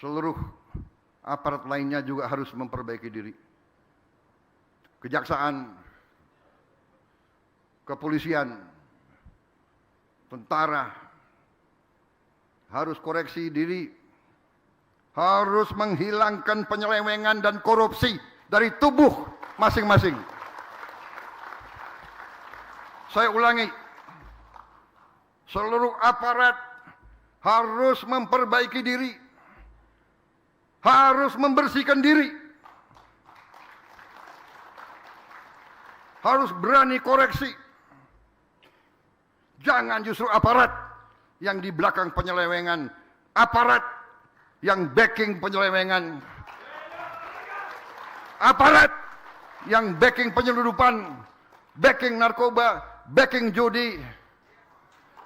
seluruh aparat lainnya juga harus memperbaiki diri. Kejaksaan, kepolisian, tentara harus koreksi diri, harus menghilangkan penyelewengan dan korupsi dari tubuh masing-masing. Saya ulangi, seluruh aparat harus memperbaiki diri, harus membersihkan diri, harus berani koreksi. Jangan justru aparat yang di belakang penyelewengan, aparat yang backing penyelewengan, aparat yang backing penyelundupan, backing narkoba, backing judi,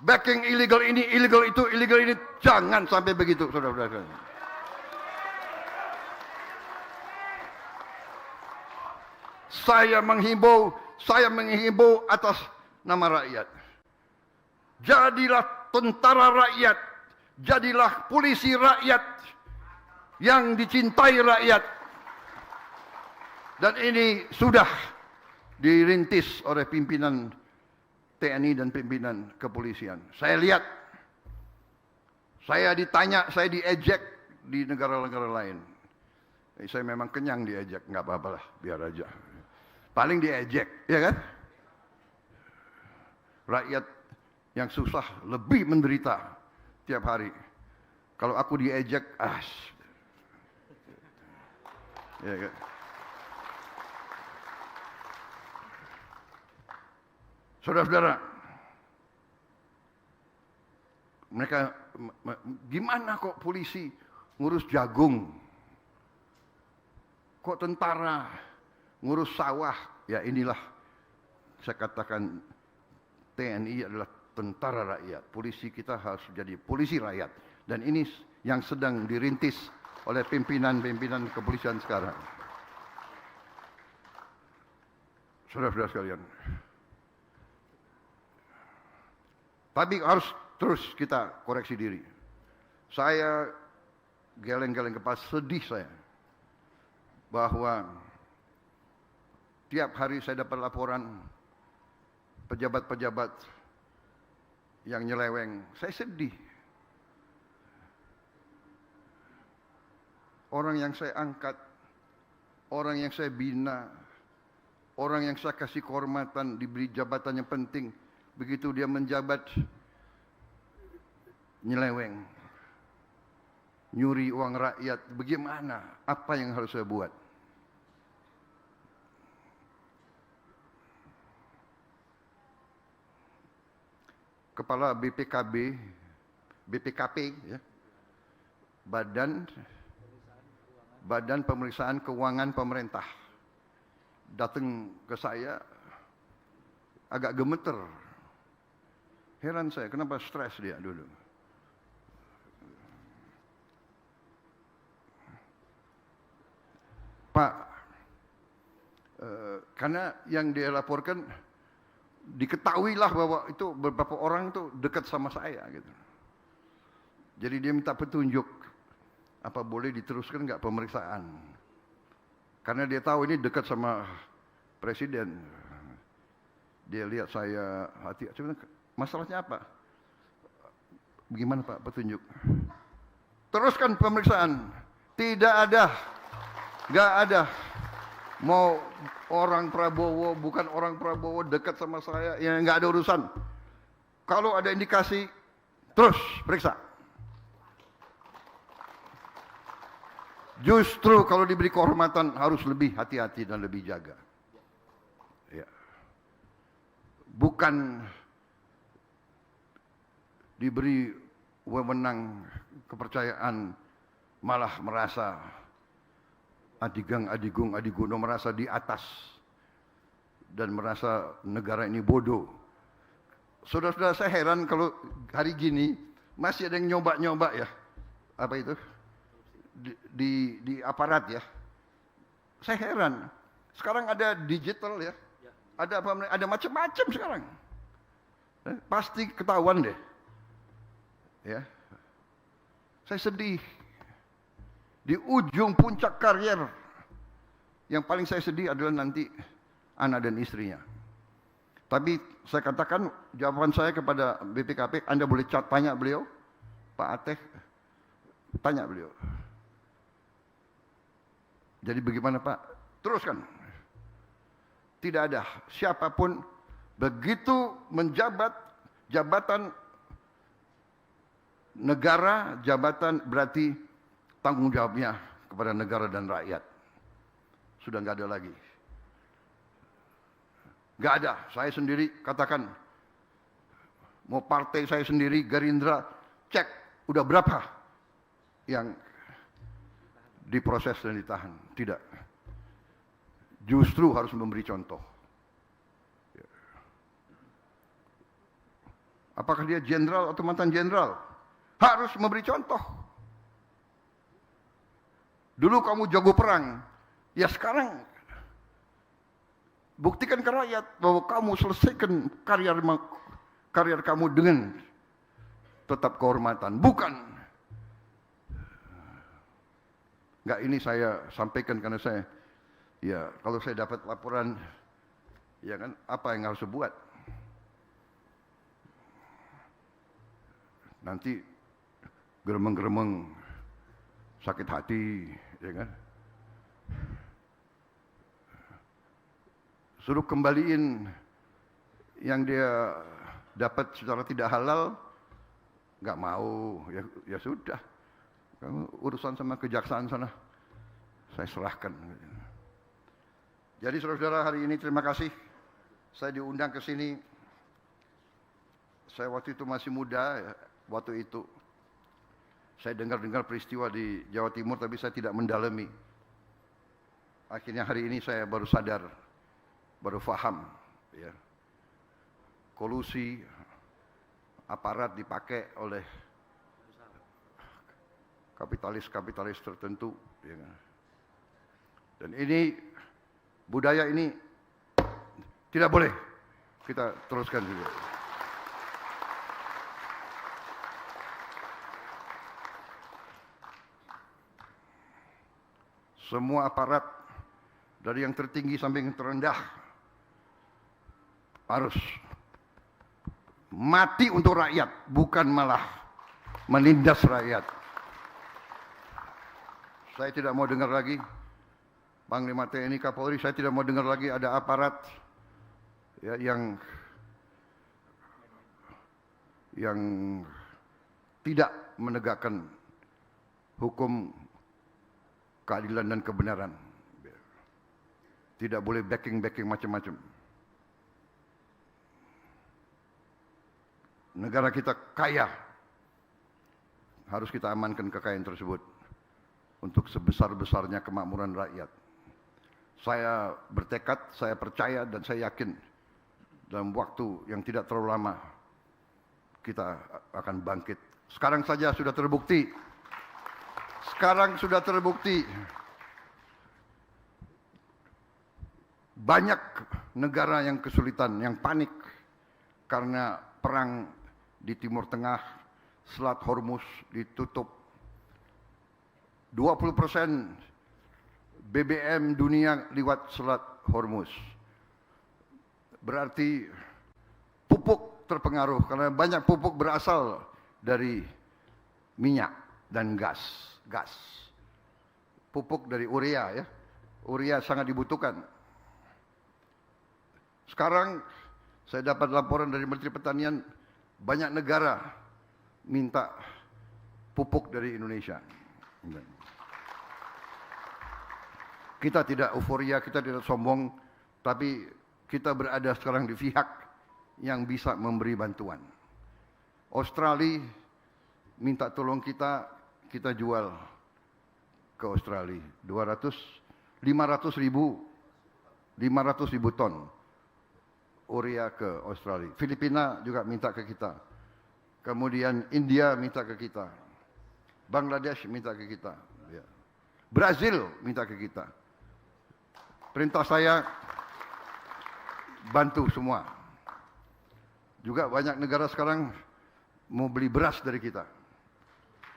backing illegal ini, illegal itu, illegal ini. Jangan sampai begitu, saudara-saudara. Saya menghimbau atas nama rakyat. Jadilah tentara rakyat, jadilah polisi rakyat yang dicintai rakyat. Dan ini sudah dirintis oleh pimpinan TNI dan pimpinan kepolisian. Saya lihat, saya ditanya, saya diejek di negara-negara lain. Saya memang kenyang diejek, nggak apa-apa lah, biar aja. Paling diejek, ya kan? Rakyat yang susah lebih menderita tiap hari. Kalau aku diejek, ya kan? Saudara-saudara, mereka gimana kok polisi ngurus jagung, kok tentara ngurus sawah? Ya inilah saya katakan, TNI adalah tentara rakyat, polisi kita harus jadi polisi rakyat. Dan ini yang sedang dirintis oleh pimpinan-pimpinan kepolisian sekarang. Saudara-saudara sekalian, tapi harus terus kita koreksi diri. Saya geleng-geleng kepala, sedih saya bahwa tiap hari saya dapat laporan pejabat-pejabat yang nyeleweng. Saya sedih. Orang yang saya angkat, orang yang saya bina, orang yang saya kasih kehormatan, diberi jabatan yang penting, begitu dia menjabat, nyeleweng, nyuri uang rakyat. Bagaimana? Apa yang harus saya buat? Kepala BPKP, ya, Badan Pemeriksaan Keuangan Pemerintah, datang ke saya agak gemeter. Heran saya, kenapa stres dia dulu. Pak, karena yang dia laporkan, diketahuilah bahwa itu beberapa orang itu dekat sama saya gitu. Jadi dia minta petunjuk, apa boleh diteruskan nggak pemeriksaan? Karena dia tahu ini dekat sama presiden. Dia lihat saya hati, masalahnya apa? Bagaimana Pak petunjuk? Teruskan pemeriksaan. Tidak ada, nggak ada. Mau orang Prabowo, bukan orang Prabowo, dekat sama saya, ya nggak ada urusan. Kalau ada indikasi, terus periksa. Justru kalau diberi kehormatan harus lebih hati-hati dan lebih jaga. Ya. Bukan diberi wewenang, kepercayaan, malah merasa adigang, adigung, adiguno, merasa di atas dan merasa negara ini bodoh. Saudara-saudara, saya heran kalau hari gini masih ada yang nyoba-nyoba ya, apa itu di aparat ya. Saya heran. Sekarang ada digital ya, ada apa? Ada macam-macam sekarang. Pasti ketahuan deh. Ya, saya sedih. di ujung puncak karier. Yang paling saya sedih adalah nanti anak dan istrinya. Tapi saya katakan jawaban saya kepada BPKP, Anda boleh tanya beliau, Pak Ateh, tanya beliau. Jadi bagaimana Pak? Teruskan. Tidak ada siapapun begitu menjabat jabatan negara, jabatan berarti tanggung jawabnya kepada negara dan rakyat. Sudah nggak ada lagi. Nggak ada. Saya sendiri katakan, mau partai saya sendiri, Gerindra, cek udah berapa yang diproses dan ditahan. Tidak. Justru harus memberi contoh. Apakah dia jenderal atau mantan jenderal? Harus memberi contoh. Dulu kamu jago perang, ya sekarang buktikan ke rakyat bahwa kamu selesaikan karier kamu dengan tetap kehormatan. Bukan. Enggak, ini saya sampaikan karena saya, ya kalau saya dapat laporan, ya kan apa yang harus saya buat? Nanti geremeng-geremeng, sakit hati, ya kan? Suruh kembaliin yang dia dapat secara tidak halal, nggak mau, ya sudah. Kamu urusan sama kejaksaan sana, saya serahkan. Jadi saudara-saudara, hari ini terima kasih. Saya diundang ke sini. Saya waktu itu masih muda, waktu itu saya dengar-dengar peristiwa di Jawa Timur, tapi saya tidak mendalami. Akhirnya hari ini saya baru sadar, baru faham, ya. Kolusi aparat dipakai oleh kapitalis-kapitalis tertentu, ya. Dan ini budaya ini tidak boleh kita teruskan juga. Semua aparat dari yang tertinggi sampai yang terendah harus mati untuk rakyat, bukan malah menindas rakyat. Saya tidak mau dengar lagi Panglima TNI Kapolri, saya tidak mau dengar lagi ada aparat ya, yang tidak menegakkan hukum, keadilan dan kebenaran. Tidak boleh backing macam-macam. Negara kita kaya, harus kita amankan kekayaan tersebut untuk sebesar-besarnya kemakmuran rakyat. Saya bertekad, saya percaya dan saya yakin dalam waktu yang tidak terlalu lama kita akan bangkit. Sekarang saja sudah terbukti. Sekarang sudah terbukti banyak negara yang kesulitan, yang panik karena perang di Timur Tengah, Selat Hormuz ditutup. 20% BBM dunia lewat Selat Hormuz. Berarti pupuk terpengaruh karena banyak pupuk berasal dari minyak dan gas. Pupuk dari urea, ya. Urea sangat dibutuhkan. Sekarang saya dapat laporan dari Menteri Pertanian, banyak negara minta pupuk dari Indonesia. Kita tidak euforia, kita tidak sombong, tapi kita berada sekarang di pihak yang bisa memberi bantuan. Australia minta tolong kita, kita jual ke Australia 500 ribu ton urea ke Australia. Filipina juga minta ke kita. Kemudian India minta ke kita. Bangladesh minta ke kita. Brazil minta ke kita. Perintah saya bantu semua. Juga banyak negara sekarang mau beli beras dari kita.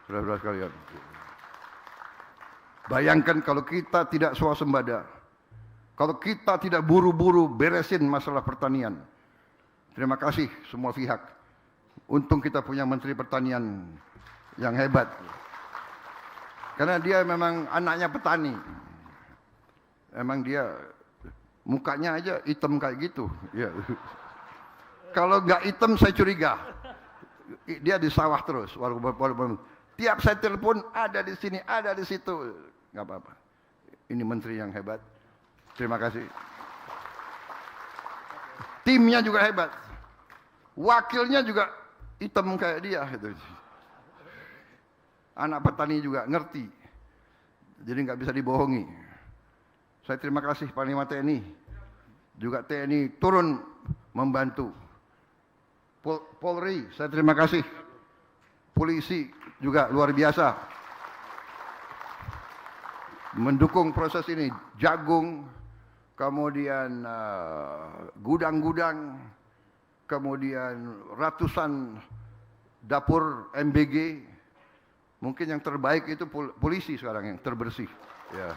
Saudara-saudara sekalian. Bayangkan kalau kita tidak swasembada, kalau kita tidak buru-buru beresin masalah pertanian. Terima kasih semua pihak. Untung kita punya Menteri Pertanian yang hebat. Karena dia memang anaknya petani. Emang dia mukanya aja hitam kayak gitu. Ya. Kalau nggak hitam saya curiga. Dia di sawah terus. Tiap saya telepon ada di sini, ada di situ. Nggak apa-apa. Ini menteri yang hebat. Terima kasih. Timnya juga hebat. Wakilnya juga hitam kayak dia. Gitu. Anak petani juga ngerti. Jadi nggak bisa dibohongi. Saya terima kasih Panglima TNI. Juga TNI turun membantu. Polri, saya terima kasih. Polisi juga luar biasa. Mendukung proses ini. Jagung, kemudian gudang-gudang, kemudian ratusan dapur MBG. Mungkin yang terbaik itu polisi sekarang yang terbersih. Ya.